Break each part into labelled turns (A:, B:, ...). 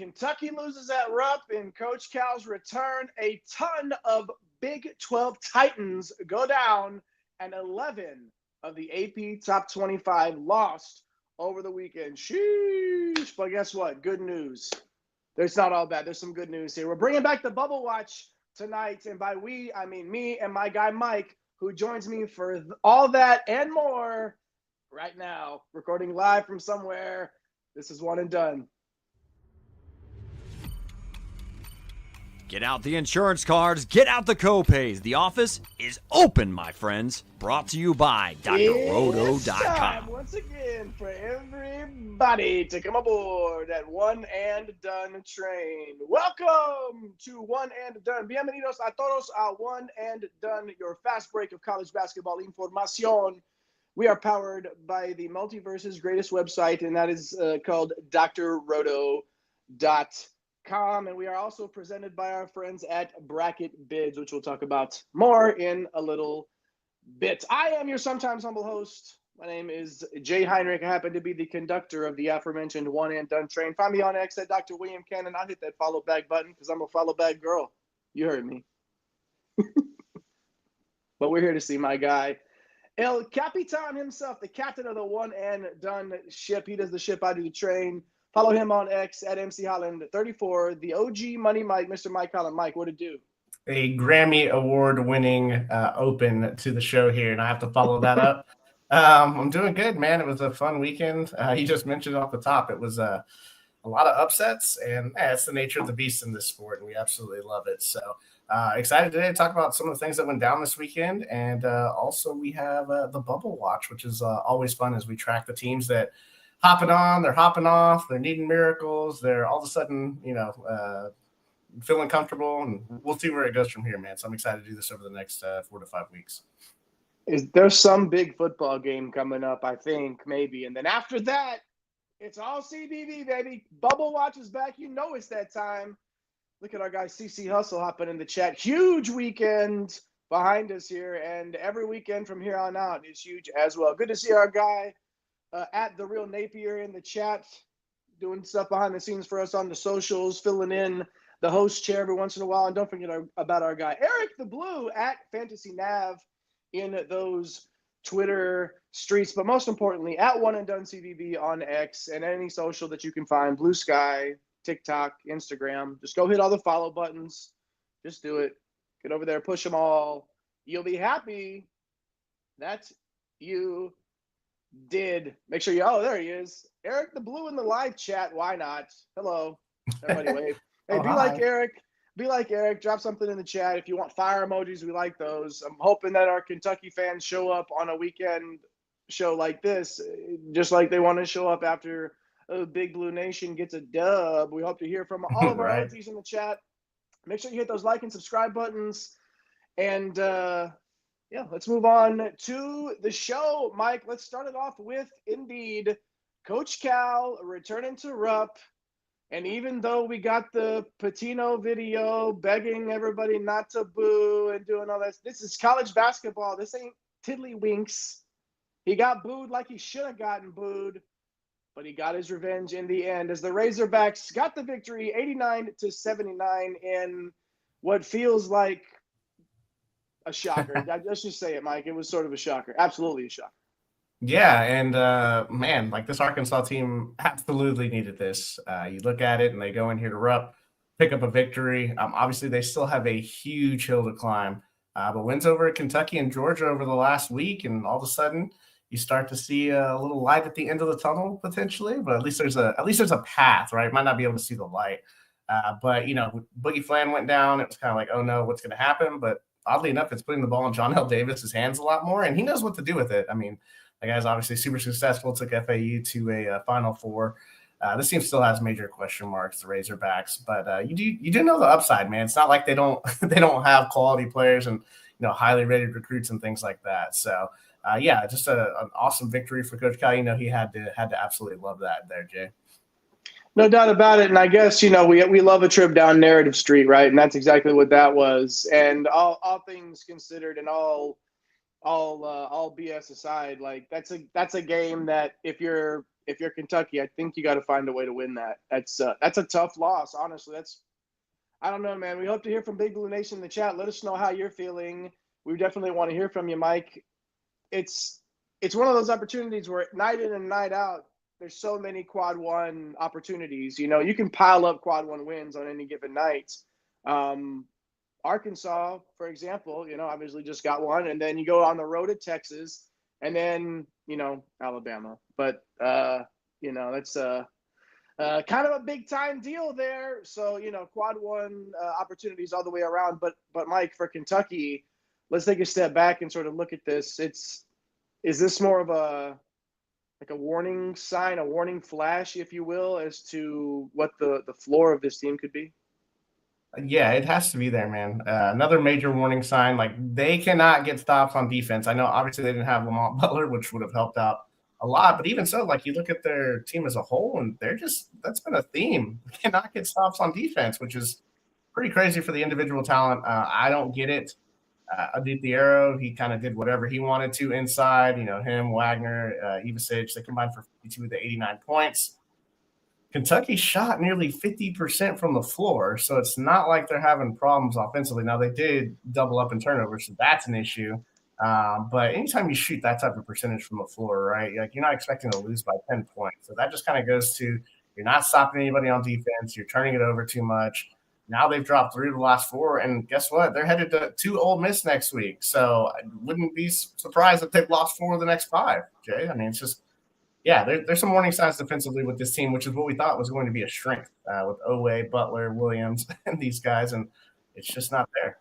A: Kentucky loses at Rupp in Coach Cal's return. A ton of Big 12 Titans go down, and 11 of the AP Top 25 lost over the weekend. Sheesh. But guess what? Good news. It's not all bad. There's some good news here. We're bringing back the Bubble Watch tonight. And by we, I mean me and my guy Mike, who joins me for all that and more right now, recording live from somewhere. This is One and Done.
B: Get out the insurance cards, get out the copays. The office is open, my friends. Brought to you by drroto.com.
A: It's time once again for everybody to come aboard that One and Done train. Welcome to One and Done. Bienvenidos a todos a One and Done, your fast break of college basketball información. We are powered by the multiverse's greatest website, and that is called drroto.com. And we are also presented by our friends at BracketBids, which we'll talk about more in a little bit. I am your sometimes humble host. My name is Jay Heinrich. I happen to be the conductor of the aforementioned One and Done train. Find me on X at Dr. William Cannon. I'll hit that follow back button because I'm a follow back girl. You heard me. But we're here to see my guy, El Capitan himself, the captain of the One and Done ship. He does the ship, I do the train. Follow him on X at MC Holland34, the OG Money Mike, Mr. Mike Holland. Mike, what it do?
C: A Grammy Award-winning open to the show here, and I have to follow that up. I'm doing good, man. It was a fun weekend. You just mentioned off the top, it was a lot of upsets, and it's the nature of the beast in this sport, and we absolutely love it. So excited today to talk about some of the things that went down this weekend, and also we have the Bubble Watch, which is always fun as we track the teams that hopping on, they're hopping off, they're needing miracles, they're all of a sudden, feeling comfortable, and we'll see where it goes from here, man. So I'm excited to do this over the next 4 to 5 weeks.
A: There's some big football game coming up, I think, maybe. And then after that, it's all CBB, baby. Bubble Watch is back. You know it's that time. Look at our guy CC Hustle hopping in the chat. Huge weekend behind us here, and every weekend from here on out is huge as well. Good to see our guy at The Real Napier in the chat, doing stuff behind the scenes for us on the socials, filling in the host chair every once in a while. And don't forget about our guy, Eric the Blue, at Fantasy Nav in those Twitter streets. But most importantly, at One and Done CVB on X and any social that you can find, Blue Sky, TikTok, Instagram. Just go hit all the follow buttons. Just do it. Get over there, push them all. You'll be happy that you did. Make sure there he is. Eric the Blue in the live chat. Why not? Hello. Everybody wave. Hey, be like Eric. Be like Eric. Drop something in the chat. If you want fire emojis, we like those. I'm hoping that our Kentucky fans show up on a weekend show like this, just like they want to show up after Big Blue Nation gets a dub. We hope to hear from all of our
C: Right.
A: OGs in the chat. Make sure you hit those like and subscribe buttons. And let's move on to the show. Mike, let's start it off with, indeed, Coach Cal returning to Rupp. And even though we got the Patino video begging everybody not to boo and doing all this is college basketball. This ain't tiddlywinks. He got booed like he should have gotten booed, but he got his revenge in the end as the Razorbacks got the victory 89-79 in what feels like a shocker. Let's just say it, Mike. It was sort of a shocker. Absolutely a shocker.
C: Yeah, and man, like this Arkansas team absolutely needed this. You look at it, and they go in here to Rupp, pick up a victory. Obviously, they still have a huge hill to climb, but wins over Kentucky and Georgia over the last week, and all of a sudden, you start to see a little light at the end of the tunnel potentially. But at least there's a path, right? Might not be able to see the light, but Boogie Flan went down. It was kind of like, oh no, what's going to happen? But oddly enough, it's putting the ball in John L. Davis's hands a lot more, and he knows what to do with it. I mean, the guy's obviously super successful, took FAU to a Final Four. This team still has major question marks, the Razorbacks, but you do know the upside, man. It's not like they don't have quality players and highly rated recruits and things like that. So just an awesome victory for Coach Cal. He had to absolutely love that there, Jay.
A: No doubt about it. And I guess, we love a trip down narrative street, right? And that's exactly what that was. And all things considered and all BS aside, like that's a game that if you're if you're Kentucky, I think you got to find a way to win that. That's a tough loss, honestly. I don't know, man. We hope to hear from Big Blue Nation in the chat. Let us know how you're feeling. We definitely want to hear from you, Mike. It's one of those opportunities where night in and night out, there's so many quad one opportunities. You can pile up quad one wins on any given night. Arkansas, for example, obviously just got one, and then you go on the road at Texas, and then Alabama. But that's kind of a big time deal there. So quad one opportunities all the way around. But Mike, for Kentucky, let's take a step back and sort of look at this. Is this more of a warning sign, a warning flash, if you will, as to what the floor of this team could be?
C: Yeah, it has to be there, man. Another major warning sign. Like, they cannot get stops on defense. I know, obviously, they didn't have Lamont Butler, which would have helped out a lot. But even so, like, you look at their team as a whole, and that's been a theme. They cannot get stops on defense, which is pretty crazy for the individual talent. I don't get it. Adithiero, he kind of did whatever he wanted to inside. Him, Wagner, Ivasic, they combined for 52 of the 89 points. Kentucky shot nearly 50% from the floor, so it's not like they're having problems offensively. Now, they did double up in turnovers, so that's an issue. But anytime you shoot that type of percentage from the floor, right, like, you're not expecting to lose by 10 points. So that just kind of goes to you're not stopping anybody on defense. You're turning it over too much. Now they've dropped 3 of the last 4, and guess what? They're headed to Ole Miss next week. So I wouldn't be surprised if they've lost 4 of the next 5, Jay. I mean, it's just – yeah, there's some warning signs defensively with this team, which is what we thought was going to be a strength with Owe, Butler, Williams, and these guys, and it's just not there.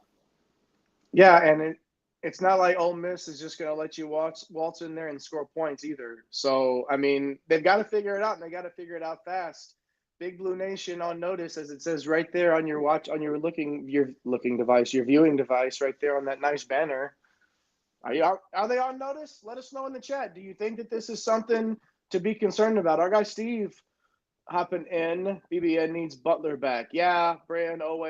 A: Yeah, and it's not like Ole Miss is just going to let you waltz in there and score points either. So, I mean, they've got to figure it out, and they got to figure it out fast. Big Blue Nation on notice, as it says right there on your your viewing device right there on that nice banner. Are they on notice? Let us know in the chat. Do you think that this is something to be concerned about? Our guy Steve hopping in. BBN needs Butler back. Yeah, Brand, Owe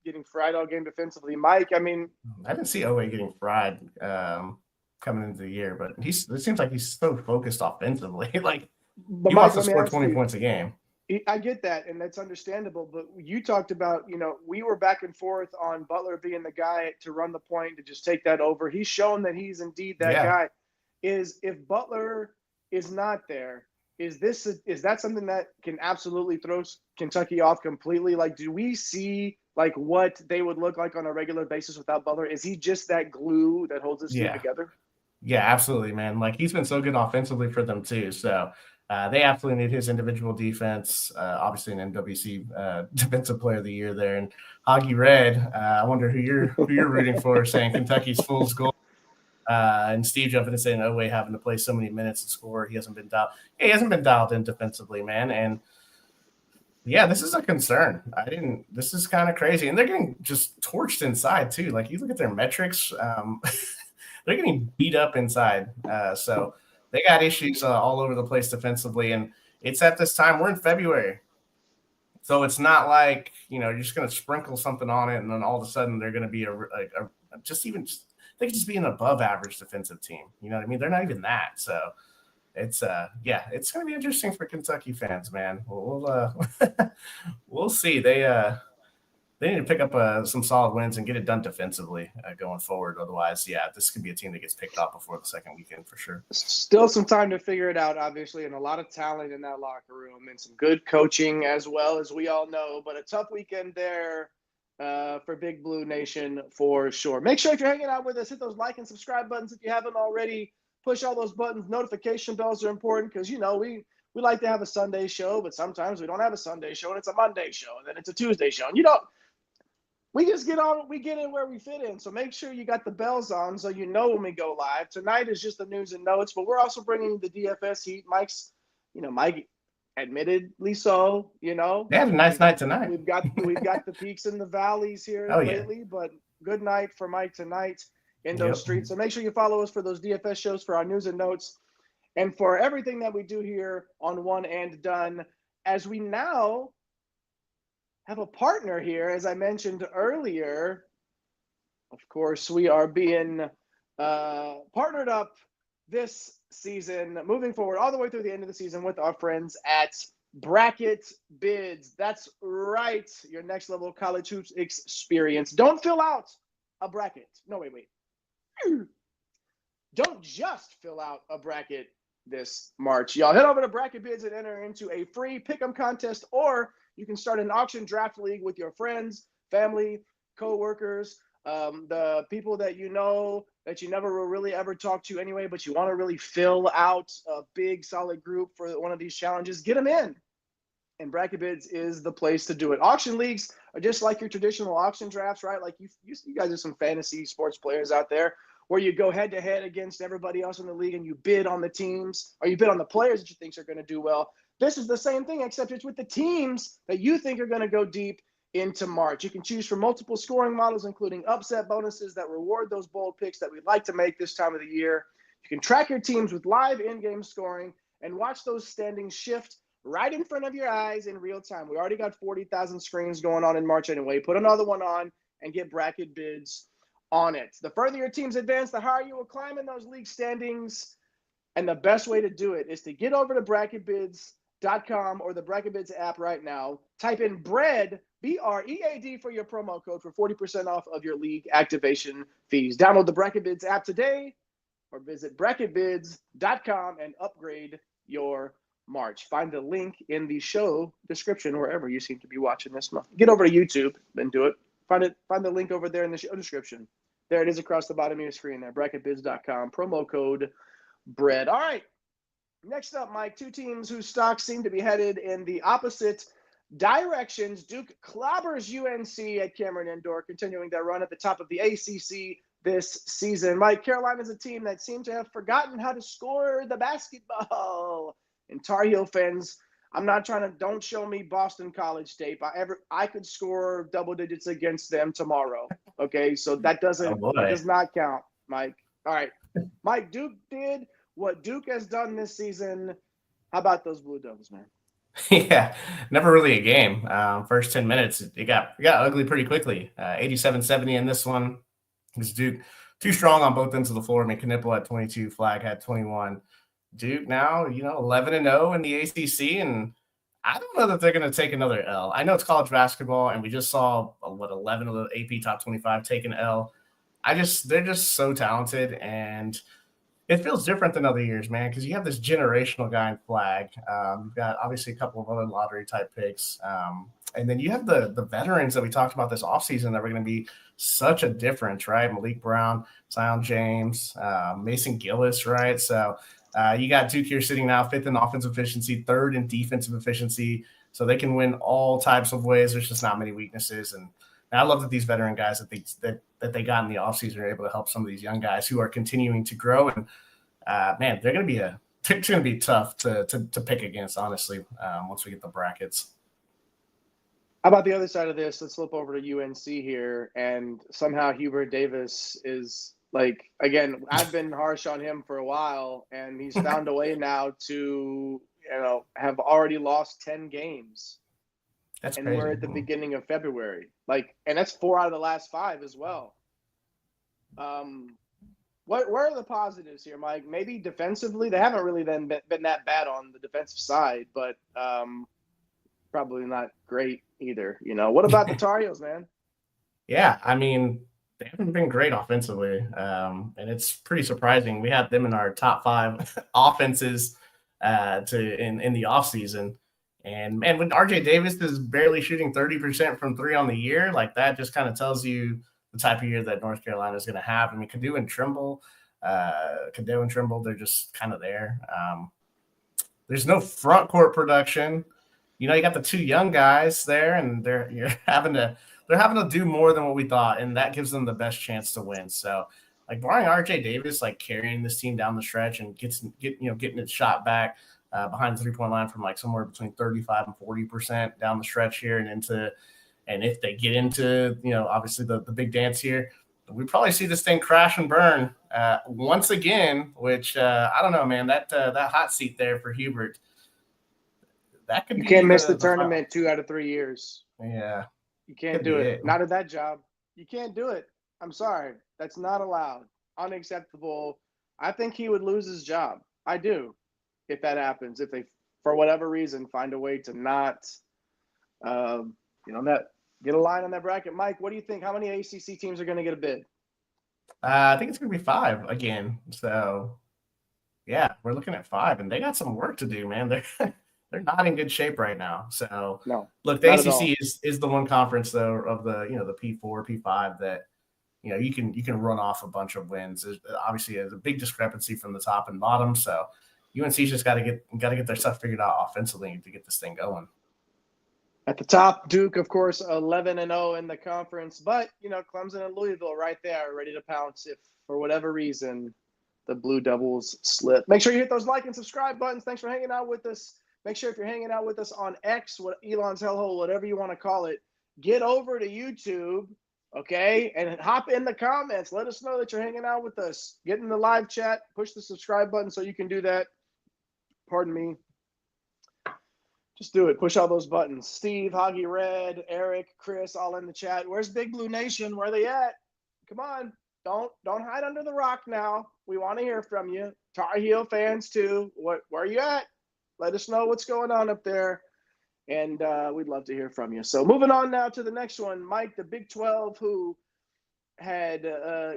A: getting fried all game defensively. Mike, I mean,
C: I didn't see Owe getting fried coming into the year, but it seems like he's so focused offensively. Like, he wants to score 20 points a game.
A: I get that, and that's understandable. But you talked about, we were back and forth on Butler being the guy to run the point, to just take that over. He's shown that he's indeed that guy. If Butler is not there, is that something that can absolutely throw Kentucky off completely? Like, do we see what they would look like on a regular basis without Butler? Is he just that glue that holds this team together?
C: Yeah, absolutely, man. Like, he's been so good offensively for them too. So they absolutely need his individual defense. Obviously, an NWC Defensive Player of the Year there, and Hoggy Red. I wonder who you're rooting for, saying Kentucky's fool's gold. And Steve jumping and saying Owe having to play so many minutes to score. He hasn't been dialed in defensively, man. And yeah, this is a concern. This is kind of crazy. And they're getting just torched inside too. Like, you look at their metrics, they're getting beat up inside. So they got issues all over the place defensively. And it's at this time, we're in February. So it's not like, you're just going to sprinkle something on it and then all of a sudden they're going to be they could just be an above average defensive team. You know what I mean? They're not even that. So it's it's going to be interesting for Kentucky fans, man. We'll see. They need to pick up some solid wins and get it done defensively going forward. Otherwise, this could be a team that gets picked off before the second weekend for sure.
A: Still some time to figure it out, obviously, and a lot of talent in that locker room and some good coaching as well, as we all know. But a tough weekend there for Big Blue Nation for sure. Make sure if you're hanging out with us, hit those like and subscribe buttons if you haven't already. Push all those buttons. Notification bells are important because, we like to have a Sunday show, but sometimes we don't have a Sunday show and it's a Monday show and then it's a Tuesday show. And we just get in where we fit in. So make sure you got the bells on so you know when we go live. Tonight is just the news and notes, but we're also bringing the DFS heat. Mike admittedly so,
C: They had a nice night tonight.
A: We've got the peaks and the valleys here lately, but good night for Mike tonight in those streets. So make sure you follow us for those DFS shows, for our news and notes, and for everything that we do here on One and Done, as we now have a partner here, as I mentioned earlier. Of course, we are being partnered up this season, moving forward all the way through the end of the season with our friends at BracketBids. That's right, your next level college hoops experience. Don't fill out a bracket. No, wait. Don't just fill out a bracket this March. Y'all head over to BracketBids and enter into a free pick'em contest, or you can start an auction draft league with your friends, family, co-workers, the people that you know that you never will really ever talk to anyway, but you want to really fill out a big solid group for one of these challenges. Get them in. And BracketBids is the place to do it. Auction leagues are just like your traditional auction drafts, right? Like you guys are some fantasy sports players out there where you go head to head against everybody else in the league and you bid on the teams, or you bid on the players that you think are going to do well. This is the same thing, except it's with the teams that you think are going to go deep into March. You can choose from multiple scoring models, including upset bonuses that reward those bold picks that we like to make this time of the year. You can track your teams with live in-game scoring and watch those standings shift right in front of your eyes in real time. We already got 40,000 screens going on in March anyway. Put another one on and get BracketBids on it. The further your teams advance, the higher you will climb in those league standings. And the best way to do it is to get over to BracketBids.com or the BracketBids app right now. Type in BREAD, BREAD, for your promo code for 40% off of your league activation fees. Download the BracketBids app today or visit BracketBids.com and upgrade your March. Find the link in the show description wherever you seem to be watching this month. Get over to YouTube and do it. Find the link over there in the show description. There it is across the bottom of your screen there, BracketBids.com, promo code BREAD. All right, next up, Mike, two teams whose stocks seem to be headed in the opposite directions. Duke clobbers UNC at Cameron Indoor, continuing their run at the top of the ACC this season. Mike, Carolina's a team that seemed to have forgotten how to score the basketball. And Tar Heel fans, I'm not trying to, don't show me Boston College tape. I could score double digits against them tomorrow. Okay, so that does not count, Mike. All right, Mike, Duke did what Duke has done this season. How about those Blue Devils, man?
C: Yeah, never really a game. First 10 minutes, it got ugly pretty quickly. 87-70 in this one. It was Duke too strong on both ends of the floor. I mean, Knipple had 22, Flag had 21. Duke now, 11-0 in the ACC, and I don't know that they're going to take another L. I know it's college basketball, and we just saw 11 of the AP top 25 take an L. They're just so talented, and it feels different than other years, man, because you have this generational guy in Flag. You've got obviously a couple of other lottery type picks, and then you have the veterans that we talked about this offseason that were going to be such a difference, right? Malik Brown, Zion James, Mason Gillis, right? So you got Duke here sitting now 5th in offensive efficiency, 3rd in defensive efficiency. So they can win all types of ways. There's just not many weaknesses. And I love that these veteran guys that they got in the offseason are able to help some of these young guys who are continuing to grow. And man, they're going to be tough to pick against, honestly, once we get the brackets.
A: How about the other side of this? Let's flip over to UNC here. And somehow Hubert Davis is, like, again, I've been harsh on him for a while, and he's found a way now to, have already lost 10 games.
C: That's
A: and
C: crazy.
A: We're at the beginning of February. And that's 4 out of the last 5 as well. Where are the positives here, Mike? Maybe defensively, they haven't really been that bad on the defensive side, but probably not great either. What about the Tar Heels, man?
C: Yeah, I mean, they haven't been great offensively, and it's pretty surprising. We have them in our top 5 offenses in the offseason. And, man, when R.J. Davis is barely shooting 30% from 3 on the year, like that just kind of tells you the type of year that North Carolina is going to have. I mean, Cadeau and Trimble, they're just kind of there. There's no front court production. You got the 2 young guys there, and they're having to do more than what we thought, and that gives them the best chance to win. So, barring R.J. Davis, carrying this team down the stretch and getting its shot back behind the 3-point line from somewhere between 35 and 40% down the stretch here and if they get into, obviously the big dance here, we probably see this thing crash and burn once again, which I don't know, man, that hot seat there for Hubert, that could be.
A: You can't miss the tournament 2 out of 3 years.
C: Yeah.
A: You can't do it. Not at that job. You can't do it. I'm sorry. That's not allowed. Unacceptable. I think he would lose his job. I do. If that happens, if they, for whatever reason, find a way to not, not get a line on that bracket. Mike, what do you think? How many ACC teams are going to get a bid?
C: I think it's going to be 5 again. So, yeah, we're looking at 5, and they got some work to do, man. They're not in good shape right now. So,
A: No,
C: look, the ACC is the one conference though of the the P4, P5 that you can run off a bunch of wins. There's a big discrepancy from the top and bottom. So, UNC's just got to get their stuff figured out offensively to get this thing going.
A: At the top, Duke, of course, 11-0 in the conference, but Clemson and Louisville right there, ready to pounce if for whatever reason the Blue Devils slip. Make sure you hit those like and subscribe buttons. Thanks for hanging out with us. Make sure if you're hanging out with us on X, Elon's hellhole, whatever you want to call it, get over to YouTube, okay, and hop in the comments. Let us know that you're hanging out with us. Get in the live chat. Push the subscribe button so you can do that. Pardon me. Just do it. Push all those buttons. Steve, Hoggy Red, Eric, Chris, all in the chat. Where's Big Blue Nation? Where are they at? Come on. Don't hide under the rock now. We want to hear from you. Tar Heel fans too. Where are you at? Let us know what's going on up there. And we'd love to hear from you. So moving on now to the next one. Mike, the Big 12, who had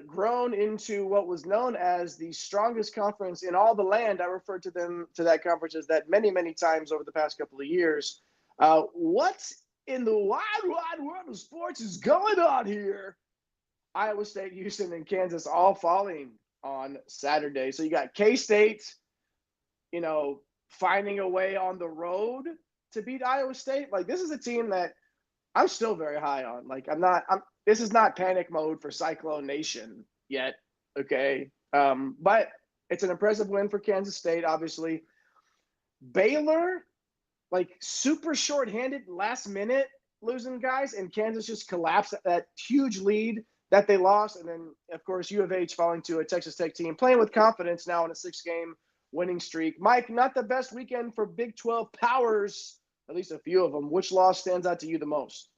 A: grown into what was known as the strongest conference in all the land. I referred to that conference as that many, many times over the past couple of years. What in the wide world of sports is going on here? Iowa State, Houston, and Kansas all falling on Saturday. So you got K-State, finding a way on the road to beat Iowa State. Like, this is a team that I'm still very high on. Like, this is not panic mode for Cyclone Nation yet, okay? But it's an impressive win for Kansas State, obviously. Baylor, like, super shorthanded last minute losing guys, and Kansas just collapsed that huge lead that they lost. And then, of course, U of H falling to a Texas Tech team, playing with confidence now on a 6-game winning streak. Mike, not the best weekend for Big 12 powers, at least a few of them. Which loss stands out to you the most?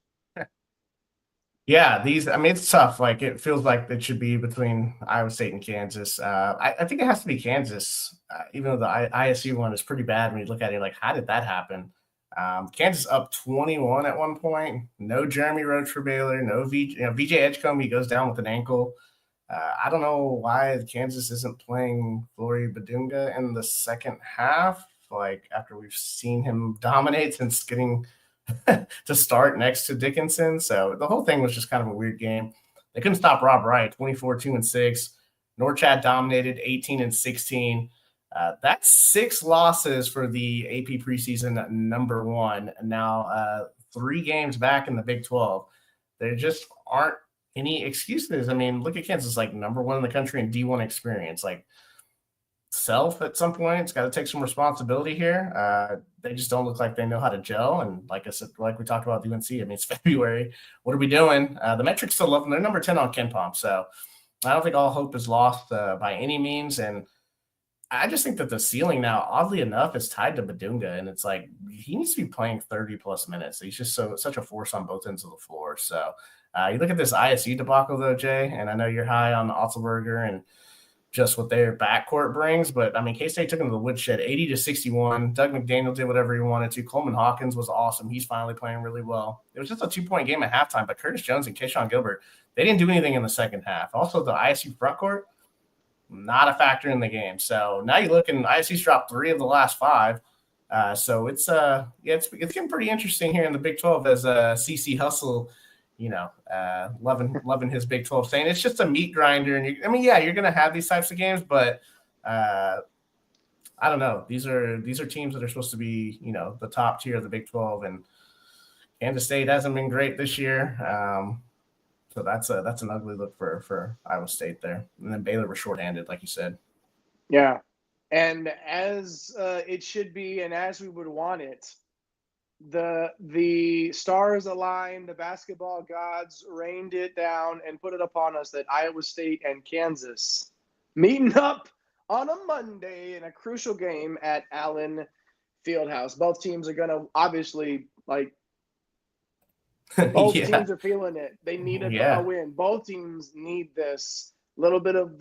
C: Yeah, it's tough. Like, it feels like it should be between Iowa State and Kansas. I think it has to be Kansas, even though the ISU one is pretty bad when you look at it. Like, how did that happen? Kansas up 21 at one point. No Jeremy Roach for Baylor. No VJ Edgecombe. He goes down with an ankle. I don't know why Kansas isn't playing Flory Badunga in the second half. Like, after we've seen him dominate since getting to start next to Dickinson. So the whole thing was just kind of a weird game. They couldn't stop Rob Wright, 24-2-6. Norchad dominated 18-16. That's 6 losses for the AP preseason number 1. Now 3 games back in the Big 12. There just aren't any excuses. I mean, look at Kansas, like number 1 in the country in D1 experience. Like, Self at some point, it's got to take some responsibility here. They just don't look like they know how to gel. And like I said, like we talked about UNC, it's February. What are we doing? The metrics still love them. They're number 10 on KenPom. So I don't think all hope is lost by any means. And I just think that the ceiling now, oddly enough, is tied to Badunga. And it's like, he needs to be playing 30-plus minutes. He's just such a force on both ends of the floor. So you look at this ISU debacle, though, Jay, and I know you're high on Otzelberger and just what their backcourt brings. But, K-State took them to the woodshed, 80-61. Doug McDaniel did whatever he wanted to. Coleman Hawkins was awesome. He's finally playing really well. It was just a 2-point game at halftime, but Curtis Jones and Keyshawn Gilbert, they didn't do anything in the second half. Also, the ISU frontcourt, not a factor in the game. So now you look, and ISU's dropped 3 of the last 5. So it's getting pretty interesting here in the Big 12 as CC Hustle – loving his Big 12, saying it's just a meat grinder. And you're going to have these types of games, but I don't know. These are teams that are supposed to be, the top tier of the Big 12, and Kansas State hasn't been great this year. So that's an ugly look for Iowa State there. And then Baylor was shorthanded, like you said.
A: Yeah. And as it should be, and as we would want it, the stars aligned, the basketball gods rained it down and put it upon us that Iowa State and Kansas meeting up on a Monday in a crucial game at Allen Fieldhouse. Both teams are going to obviously, both teams are feeling it. They need a win. Both teams need this little bit of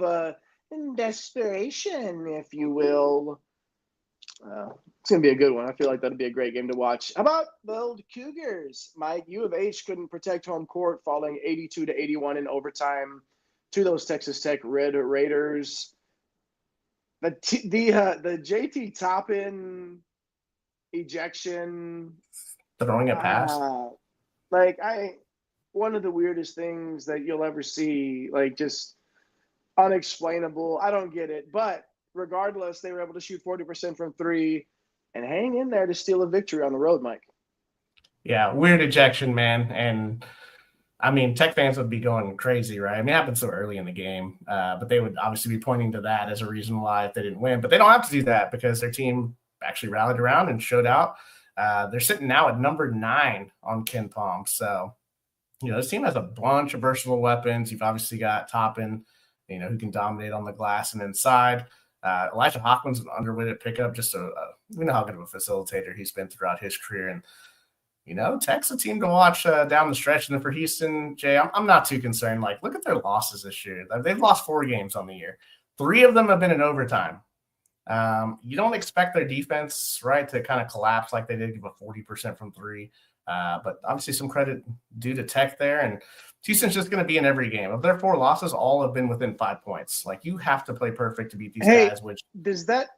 A: in desperation, if you will. It's going to be a good one. I feel like that'll be a great game to watch. How about the old Cougars? Mike, U of H couldn't protect home court, falling 82-81 in overtime to those Texas Tech Red Raiders. The JT Toppin ejection,
C: Throwing a pass.
A: One of the weirdest things that you'll ever see, like just unexplainable. I don't get it, but regardless, they were able to shoot 40% from three and hang in there to steal a victory on the road, Mike.
C: Yeah, weird ejection, man. And I mean, Tech fans would be going crazy, right? I mean, it happened so early in the game, but they would obviously be pointing to that as a reason why if they didn't win. But they don't have to do that because their team actually rallied around and showed out. They're sitting now at number 9 on KenPom. So, this team has a bunch of versatile weapons. You've obviously got Toppin, who can dominate on the glass and inside. Elijah Hockman's an underrated pickup. We know how good of a facilitator he's been throughout his career. And, Tech's a team to watch down the stretch. And then for Houston, Jay, I'm not too concerned. Like, look at their losses this year. They've lost 4 games on the year. 3 of them have been in overtime. You don't expect their defense, right, to kind of collapse like they did, give a 40% from 3. But obviously some credit due to Tech there. And Houston's just going to be in every game. Of their 4 losses, all have been within 5 points. Like, you have to play perfect to beat these guys. Which
A: does that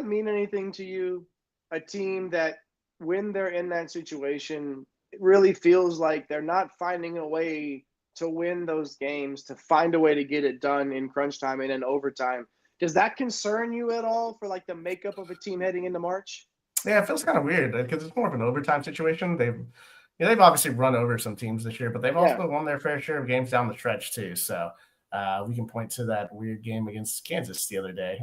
A: mean anything to you? A team that, when they're in that situation, it really feels like they're not finding a way to win those games, to find a way to get it done in crunch time and in overtime. Does that concern you at all for like the makeup of a team heading into March?
C: Yeah, it feels kind of weird because it's more of an overtime situation. They've obviously run over some teams this year, but they've also won their fair share of games down the stretch too. So we can point to that weird game against Kansas the other day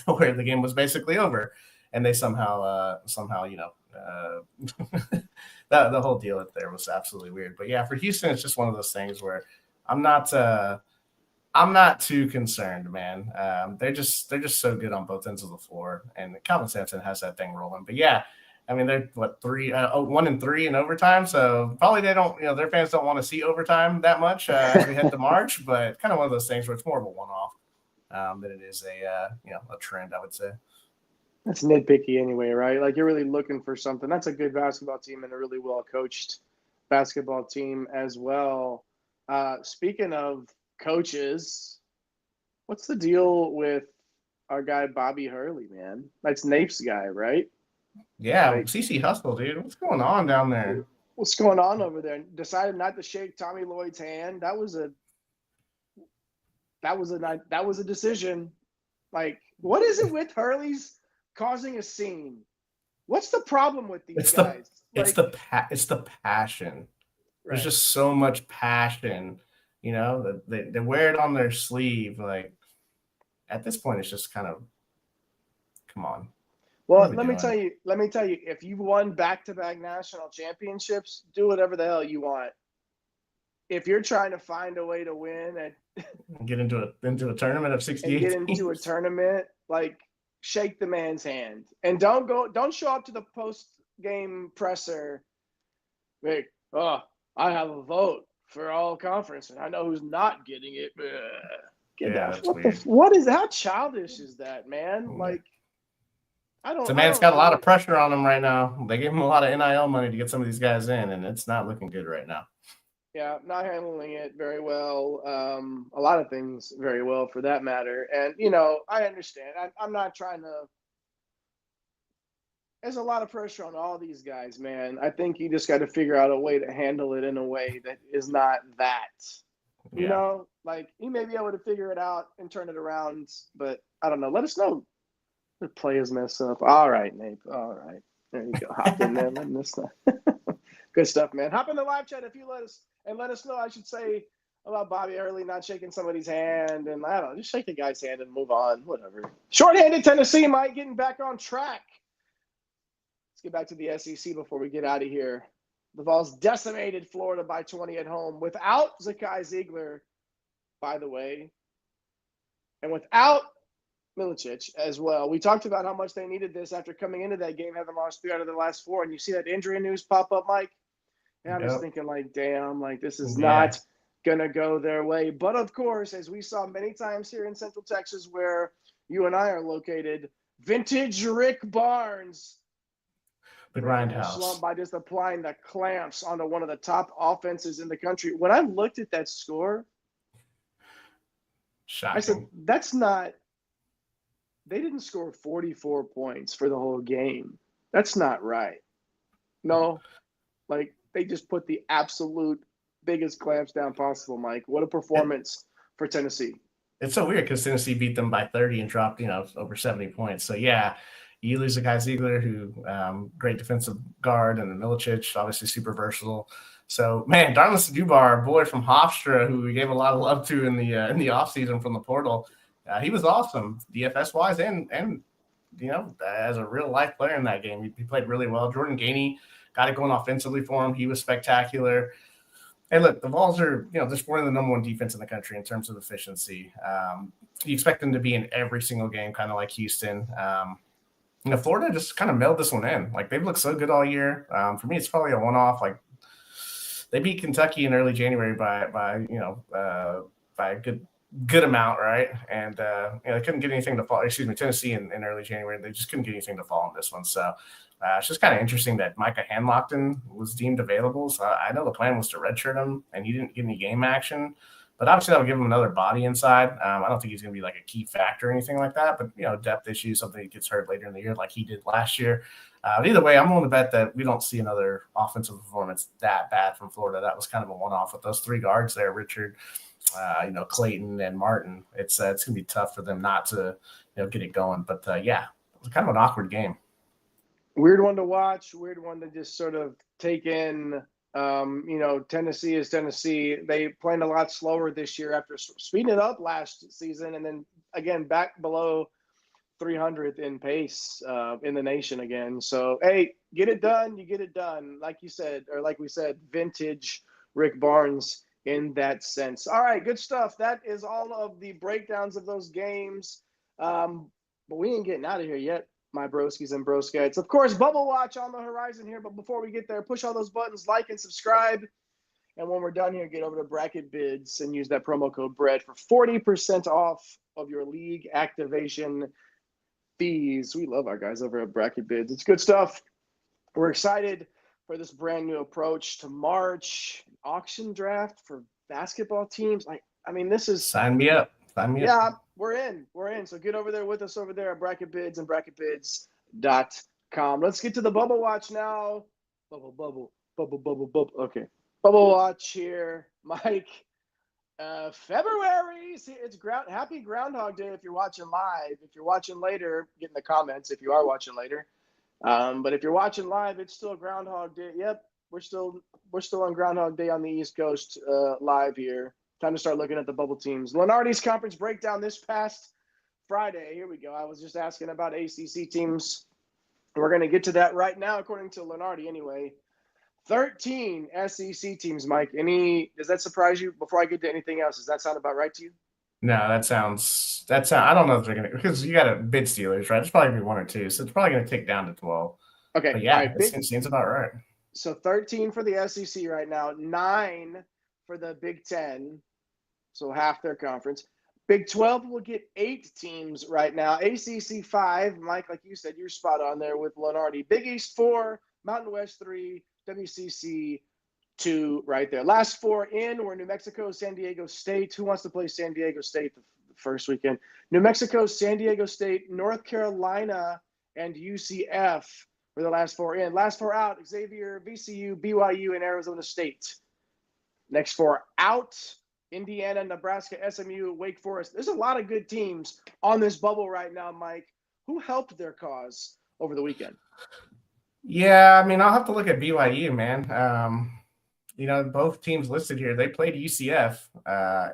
C: where the game was basically over, and they somehow the whole deal there was absolutely weird. But yeah, for Houston, it's just one of those things where I'm not too concerned, man. They're just so good on both ends of the floor, and Calvin Sampson has that thing rolling. But yeah, I mean, they're 1-3 in overtime, so probably they don't, their fans don't want to see overtime that much as we head to March. But kind of one of those things where it's more of a one-off than it is a trend, I would say.
A: That's nitpicky anyway, right? Like, you're really looking for something. That's a good basketball team and a really well coached basketball team as well. Speaking of coaches, what's the deal with our guy Bobby Hurley, man? That's Nape's guy, right?
C: Yeah, CC Hustle, dude. What's going on down there?
A: What's going on over there? Decided not to shake Tommy Lloyd's hand. That was a decision. Like, what is it with Hurley's causing a scene? What's the problem with these guys?
C: It's the passion. Right. There's just so much passion. They wear it on their sleeve. Like, at this point, it's just kind of, come on.
A: Well, let me tell you, if you've won back-to-back national championships, do whatever the hell you want. If you're trying to find a way to win and
C: get into a tournament of 68
A: and get into a tournament, like, shake the man's hand. And don't show up to the post-game presser. Like, I have a vote for all conference, and I know who's not getting it. How childish is that, man? Like,
C: The man's got a lot of pressure on him right now. They gave him a lot of NIL money to get some of these guys in, and it's not looking good right now.
A: Yeah, not handling it very well. A lot of things very well, for that matter. And, I understand. I'm not trying to – there's a lot of pressure on all these guys, man. I think you just got to figure out a way to handle it in a way that is not that. Like, he may be able to figure it out and turn it around, but I don't know. Let us know. The players mess up. All right, Nate. All right. There you go. Hop in there. Letting this stuff. Good stuff, man. Hop in the live chat if you let us know, I should say, about Bobby Hurley not shaking somebody's hand. And I don't know, just shake the guy's hand and move on. Whatever. Shorthanded Tennessee, Mike, getting back on track. Let's get back to the SEC before we get out of here. The Vols decimated Florida by 20 at home without Zakai Ziegler, by the way, and without Milicic as well. We talked about how much they needed this after coming into that game, having lost 3 out of the last 4, and you see that injury news pop up, Mike. And I'm just thinking, like, damn, like, this is not going to go their way. But, of course, as we saw many times here in Central Texas where you and I are located, vintage Rick Barnes.
C: The grindhouse.
A: Slump by just applying the clamps onto one of the top offenses in the country. When I looked at that score,
C: shocking.
A: I said, that's not – they didn't score 44 points for the whole game. That's not right. No, like they just put the absolute biggest clamps down possible, Mike. What a performance for Tennessee.
C: It's so weird because Tennessee beat them by 30 and dropped, over 70 points. So, yeah, you lose a guy Ziegler who great defensive guard, and Milicic, obviously super versatile. So, man, Darlington Dubar, our boy from Hofstra, who we gave a lot of love to in the offseason from the portal, he was awesome, DFS-wise and as a real-life player in that game. He played really well. Jordan Gainey got it going offensively for him. He was spectacular. Hey, look, the Vols are, they're sporting the number one defense in the country in terms of efficiency. You expect them to be in every single game, kind of like Houston. Florida just kind of mailed this one in. Like, they've looked so good all year. For me, it's probably a one-off. Like, they beat Kentucky in early January by a good amount, right? And they couldn't get anything to fall. Excuse me, Tennessee in early January, they just couldn't get anything to fall in this one. So it's just kind of interesting that Micah Hanlockton was deemed available. So I know the plan was to redshirt him, and he didn't get any game action. But obviously, that'll give him another body inside. I don't think he's going to be like a key factor or anything like that. But, depth issues, something that gets hurt later in the year like he did last year. But either way, I'm willing to bet that we don't see another offensive performance that bad from Florida. That was kind of a one-off with those three guards there, Richard, Clayton, and Martin. It's going to be tough for them not to get it going. But, yeah, it was kind of an awkward game.
A: Weird one to watch, weird one to just sort of take in. Tennessee is Tennessee. They played a lot slower this year after speeding it up last season, and then again back below 300th in pace in the nation again. So, hey, get it done. You get it done, like you said, or like we said, vintage Rick Barnes in that sense. All right, good stuff. That is all of the breakdowns of those games. But we ain't getting out of here yet, my broskies and broskites. Of course, Bubble Watch on the horizon here. But before we get there, push all those buttons, like and subscribe. And when we're done here, get over to BracketBids and use that promo code BREAD for 40% off of your league activation fees. We love our guys over at BracketBids. It's good stuff. We're excited for this brand new approach to March, auction draft for basketball teams. This is
C: sign me up.
A: Yeah, we're in. So get over there with us over there at BracketBids and BracketBids.com. Let's get to the Bubble Watch now. Bubble. Okay. Bubble Watch here, Mike. February. See, it's happy Groundhog Day if you're watching live. If you're watching later, get in the comments if you are watching later. But if you're watching live, it's still Groundhog Day. Yep, we're still on Groundhog Day on the East Coast live here. Time to start looking at the bubble teams. Lenardi's conference breakdown this past Friday. Here we go. I was just asking about ACC teams. We're going to get to that right now, according to Lenardi anyway. 13 SEC teams, Mike. Does that surprise you? Before I get to anything else, does that sound about right to you?
C: No, that sounds. I don't know if they're going to, because you got a bid Steelers, right? It's probably going to be 1 or 2. So it's probably going to tick down to 12.
A: Okay.
C: But yeah,
A: right.
C: it seems about right.
A: So 13 for the SEC right now, 9 for the Big Ten. So half their conference. Big 12 will get 8 teams right now. ACC 5, Mike, like you said, you're spot on there with Lenardi. Big East 4, Mountain West 3, WCC 2 right there. Last 4 in were New Mexico, San Diego State. Who wants to play San Diego State the first weekend? New Mexico, San Diego State, North Carolina, and UCF were the last 4 in. Last 4 out, Xavier, VCU, BYU, and Arizona State. Next 4 out, Indiana, Nebraska, SMU, Wake Forest. There's a lot of good teams on this bubble right now, Mike. Who helped their cause over the weekend?
C: Yeah, I'll have to look at BYU, man. Both teams listed here, they played UCF,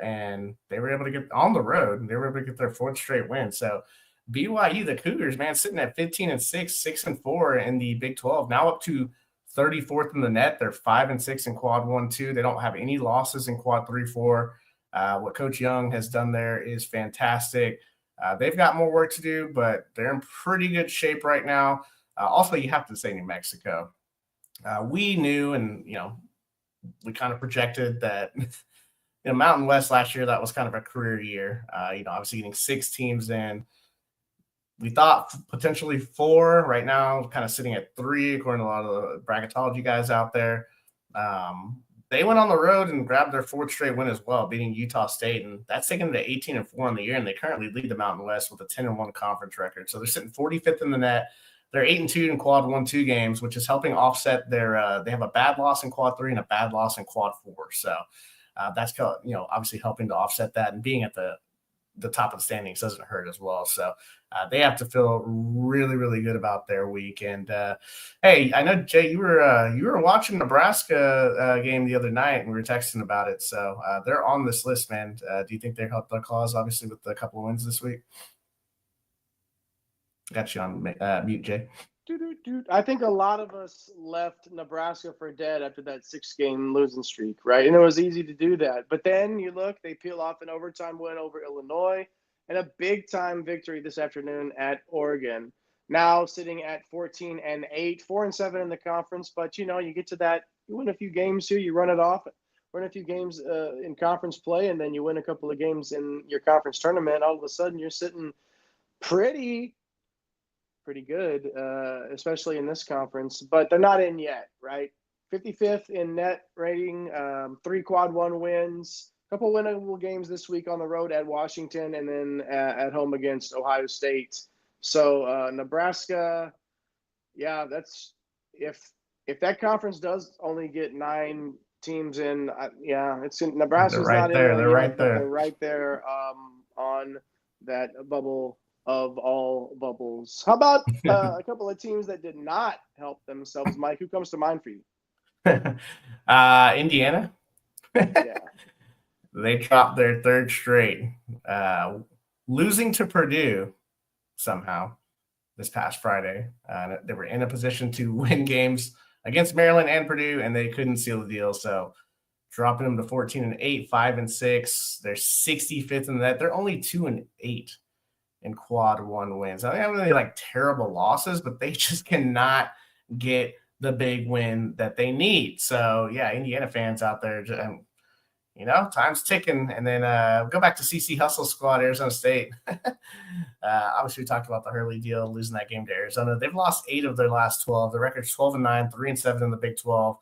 C: and they were able to get on the road. They were able to get their 4th straight win. So BYU, the Cougars, man, sitting at 15-6, 6-4 in the Big 12, now up to 34th in the net. They're 5-6 in quad 1-2. They don't have any losses in quad 3-4. What Coach Young has done there is fantastic. They've got more work to do, but they're in pretty good shape right now. Also, you have to say New Mexico. We knew, and we kind of projected that Mountain West last year, that was kind of a career year. Obviously getting 6 teams in. We thought potentially 4. Right now, kind of sitting at 3, according to a lot of the bracketology guys out there. They went on the road and grabbed their 4th straight win as well, beating Utah State, and that's taken them to 18-4 on the year, and they currently lead the Mountain West with a 10-1 conference record. So they're sitting 45th in the net. They're 8-2 in quad 1-2 games, which is helping offset their they have a bad loss in quad 3 and a bad loss in quad 4. So that's obviously helping to offset that, and being at the top of the standings doesn't hurt as well. So they have to feel really, really good about their week. And hey, I know, Jay, you were watching Nebraska game the other night, and we were texting about it. So they're on this list, man. Do you think they helped their cause, obviously, with a couple of wins this week? Got you on mute, Jay.
A: I think a lot of us left Nebraska for dead after that 6-game losing streak, right? And it was easy to do that. But then you look, they peel off an overtime win over Illinois and a big-time victory this afternoon at Oregon. Now sitting at 14-8, 4-7 in the conference. But, you get to that, you win a few games here, you run it off, win a few games in conference play, and then you win a couple of games in your conference tournament. All of a sudden, you're sitting pretty good, especially in this conference, but they're not in yet, right? 55th in net rating, 3 quad 1 wins, a couple winnable games this week on the road at Washington, and then at home against Ohio State. So Nebraska, yeah, that's if that conference does only get 9 teams in, it's in Nebraska's
C: right
A: not
C: there.
A: in there.
C: They're
A: Yet,
C: right there.
A: They're right there on that bubble of all bubbles. How about a couple of teams that did not help themselves, Mike? Who comes to mind for you?
C: Indiana.
A: Yeah.
C: They dropped their 3rd straight, losing to Purdue somehow this past Friday. They were in a position to win games against Maryland and Purdue, and they couldn't seal the deal. So dropping them to 14-8, 5-6. They're 65th in the net. They're only 2-8 in quad 1 wins. I don't have any terrible losses, but they just cannot get the big win that they need. So yeah, Indiana fans out there, time's ticking. And then go back to CC Hustle Squad, Arizona State. Obviously, we talked about the Hurley deal, losing that game to Arizona. They've lost 8 of their last 12. The record's 12-9, 3-7 in the Big 12.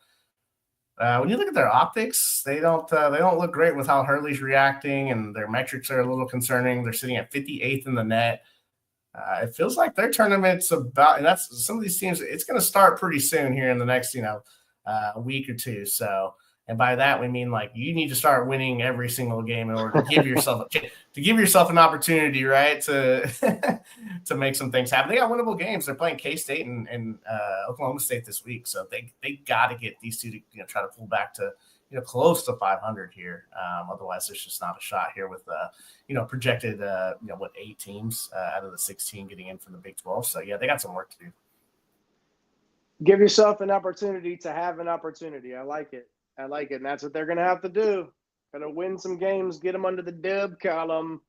C: When you look at their optics, they don't look great with how Hurley's reacting, and their metrics are a little concerning. They're sitting at 58th in the net. It feels like their tournament's about, and that's some of these teams. It's going to start pretty soon here in the next week or two. So, and by that we mean you need to start winning every single game in order to give yourself an opportunity, right, to make some things happen. They got winnable games. They're playing K-State and Oklahoma State this week, so they got to get these two to try to pull back to close to 500 here. Otherwise, there's just not a shot here with projected 8 teams out of the 16 getting in from the Big 12. So yeah, they got some work to do.
A: Give yourself an opportunity to have an opportunity. I like it. And that's what they're going to have to do. Got to win some games, get them under the dub column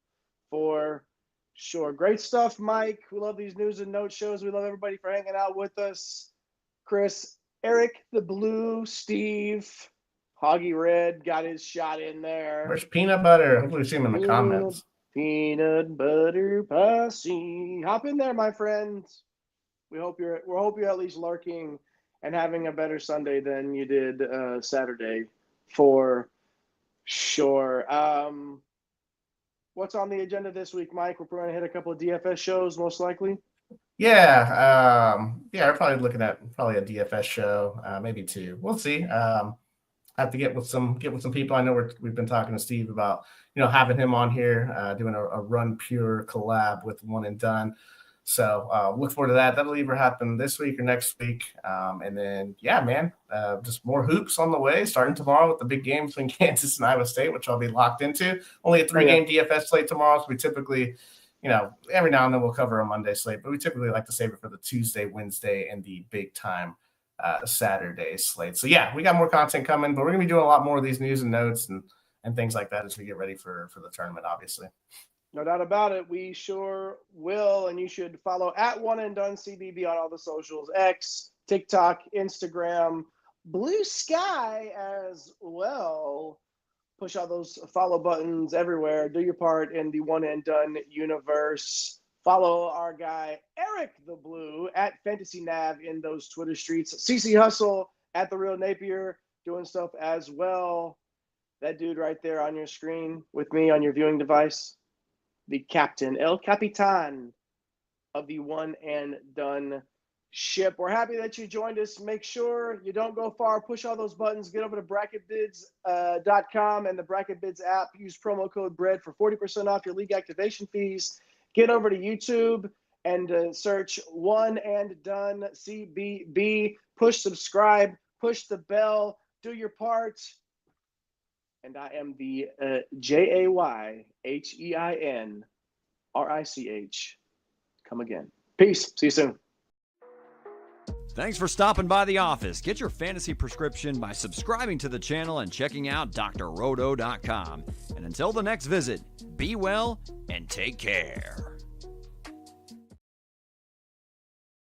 A: for sure. Great stuff, Mike. We love these news and note shows. We love everybody for hanging out with us. Chris, Eric, the Blue, Steve, Hoggy Red got his shot in there.
C: Where's Peanut Butter? Hopefully we see him in the comments.
A: Peanut Butter Posse. Hop in there, my friends. We hope you're at least lurking and having a better Sunday than you did Saturday, for sure. What's on the agenda this week, Mike? We're going to hit a couple of DFS shows, most likely.
C: Yeah, we're probably looking at a DFS show, maybe 2. We'll see. Have to get with some people. I know we've been talking to Steve about having him on here, doing a Run Pure collab with One and Done. So look forward to that. That'll either happen this week or next week. And then, yeah, man, just more hoops on the way, starting tomorrow with the big game between Kansas and Iowa State, which I'll be locked into. Only a 3-game DFS slate tomorrow. So we typically, every now and then we'll cover a Monday slate, but we typically like to save it for the Tuesday, Wednesday, and the big time Saturday slate. So, yeah, we got more content coming, but we're going to be doing a lot more of these news and notes and things like that as we get ready for the tournament, obviously.
A: No doubt about it. We sure will. And you should follow at One and Done CBB on all the socials, X, TikTok, Instagram, Blue Sky as well. Push all those follow buttons everywhere. Do your part in the one and done universe. Follow our guy, Eric the Blue, at Fantasy Nav in those Twitter streets. CC Hustle at The Real Napier doing stuff as well. That dude right there on your screen with me on your viewing device, the captain, El Capitan of the one and done ship. We're happy that you joined us. Make sure you don't go far. Push all those buttons. Get over to BracketBids.com and the BracketBids app. Use promo code BREAD for 40% off your league activation fees. Get over to YouTube and search One and Done CBB. Push subscribe. Push the bell. Do your part. And I am the JAYHEINRICH. Come again. Peace. See you soon.
B: Thanks for stopping by the office. Get your fantasy prescription by subscribing to the channel and checking out drroto.com. And until the next visit, be well and take care.